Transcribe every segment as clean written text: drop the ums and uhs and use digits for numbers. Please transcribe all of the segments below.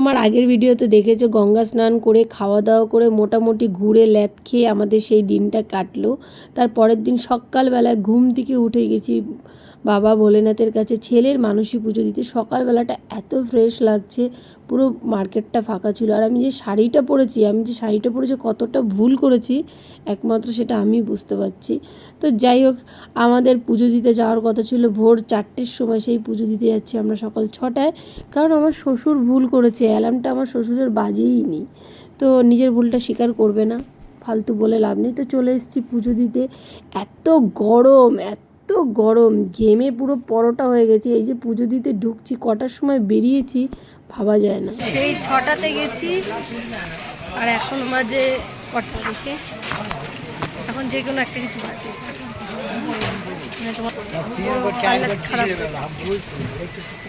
আমার আগের ভিডিওতে দেখেছো গঙ্গা স্নান করে খাওয়া দাওয়া করে মোটামুটি ঘুরে ল্যাদ খেয়ে আমাদের সেই দিনটা কাটলো। তার পরের দিন সকালবেলায় ঘুম থেকে উঠে গেছি বাবা ভোলেনাথের কাছে ছেলের মানসী পুজো দিতে। সকালবেলাটা এত ফ্রেশ লাগছে, পুরো মার্কেটটা ফাঁকা ছিল। আর আমি যে শাড়িটা পরেছি কতটা ভুল করেছি একমাত্র সেটা আমি বুঝতে পারছি। তো যাই হোক, আমাদের পুজো দিতে যাওয়ার কথা ছিল ভোর 4টের সময়, সেই পুজো দিতে যাচ্ছি আমরা সকাল 6টায়। কারণ আমার শ্বশুর ভুল করেছে, অ্যালার্মটা আমার শ্বশুরের বাজেই নি। তো নিজের ভুলটা স্বীকার করবে না, ফালতু বলে লাভ নেই। তো চলে এসেছি পুজো দিতে। এত গরম, এত গরম, ঘেমে পুরো পরোটা হয়ে গেছে। এই যে পুজো দিতে ঢুকছি, কটার সময় বেরিয়েছি ভাবা যায় না। সেই 6টাতে গেছি আর এখন বাজে কটা দেখে, এখন যে কোনো একটা কিছু বাজে। খারাপ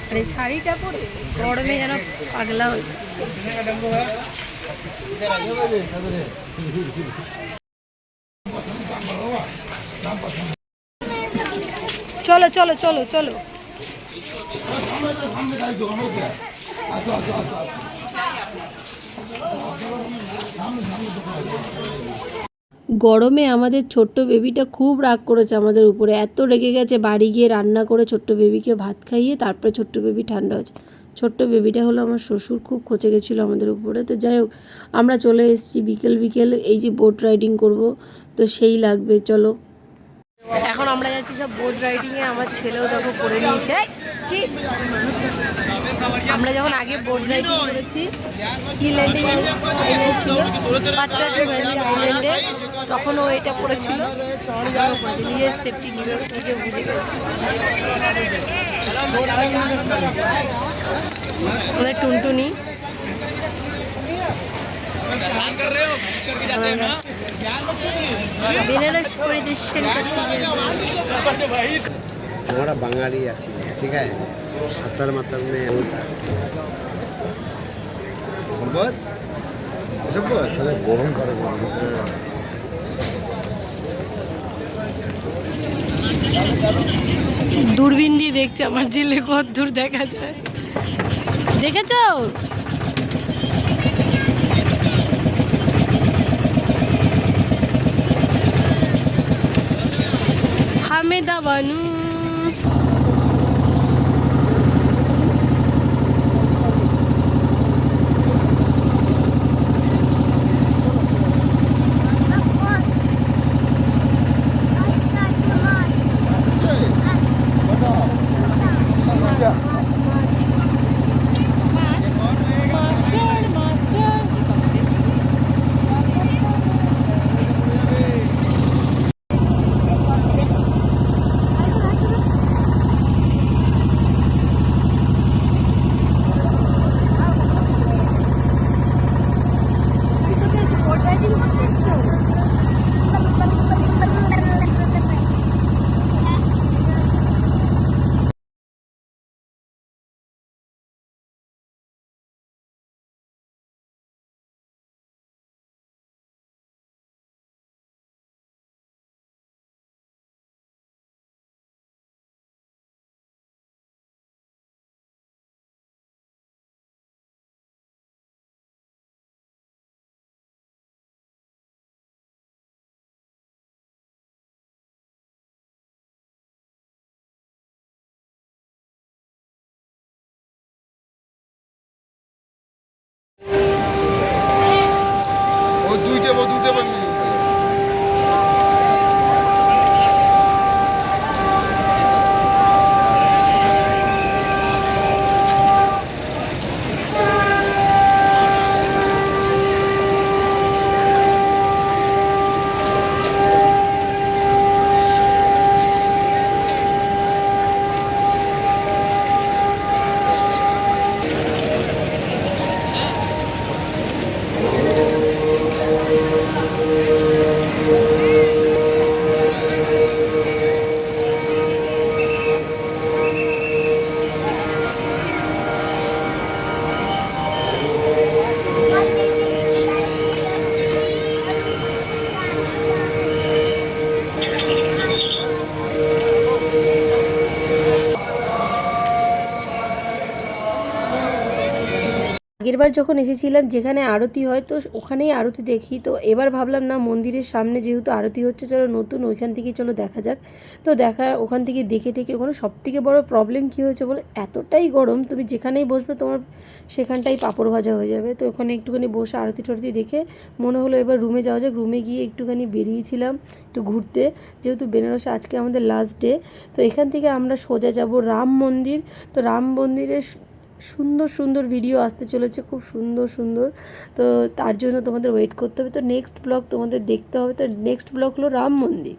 আর এই শাড়িটা পরে গরমে যেন পাগলা হয়ে যাচ্ছে। চলো চলো চলো চলো। গরমে আমাদের ছোট্ট বেবিটা খুব রাগ করেছে আমাদের উপরে, এত রেগে গেছে। বাড়ি গিয়ে রান্না করে ছোট্ট বেবিকে ভাত খাইয়ে তারপরে ছোট্ট বেবি ঠান্ডা হয়েছে। ছোট্ট বেবিটা হলো আমার শ্বশুর, খুব খচে গেছিলো আমাদের উপরে। তো যাই হোক, আমরা চলে এসেছি বিকেল এই যে বোট রাইডিং করব, তো সেই লাগবে। চলো এখন আমরা যাচ্ছি সব বোট রাইডিংয়ে। আমার ছেলেও দেখো করে নিয়েছে। আমরা যখন আগে বোট রাইডিং করেছি কি ল্যান্ডিং আইল্যান্ড ছিল, পাত্রাটু ভ্যালি আইল্যান্ডে, তখন ও এটা পড়েছিল। নিজের সেফটি নিজে বুঝে গেছে। আমাদের টুনটুনি বেনারস পরিদর্শন हमारा बंगाली ऐसी है, ठीक है। सत्तर मतलब में দূরবীন দিয়ে দেখছে আমার জেলে কত দূর দেখা যায়, দেখেছো? হামেদা বানু আগেরবার যখন এসেছিলাম যেখানে আরতি হয় তো ওখানেই আরতি দেখি, তো এবার ভাবলাম না মন্দিরের সামনে যেহেতু আরতি হচ্ছে চলো নতুন ওইখান থেকেই চলো দেখা যাক। তো ওখান থেকে দেখে ওখানে সবথেকে বড় প্রবলেম কী হয়েছে বলে, এতটাই গরম তুমি যেখানেই বসবে তোমার সেখানটাই পাঁপড় ভাজা হয়ে যাবে। তো ওখানে একটুখানি বসে আরতি টারতি দেখে মনে হলো এবার রুমে যাওয়া যাক। রুমে গিয়ে একটুখানি বেরিয়েছিলাম একটু ঘুরতে, যেহেতু বেনারসে আজকে আমাদের লাস্ট ডে। তো এখান থেকে আমরা সোজা যাব রাম মন্দির। তো রাম মন্দিরে সুন্দর সুন্দর ভিডিও আসতে চলেছে, খুব সুন্দর সুন্দর। তো তার জন্য তোমাদের ওয়েট করতে হবে, তো নেক্সট ব্লগ তোমাদের দেখতে হবে। তো নেক্সট ব্লগ হলো রাম মন্দির।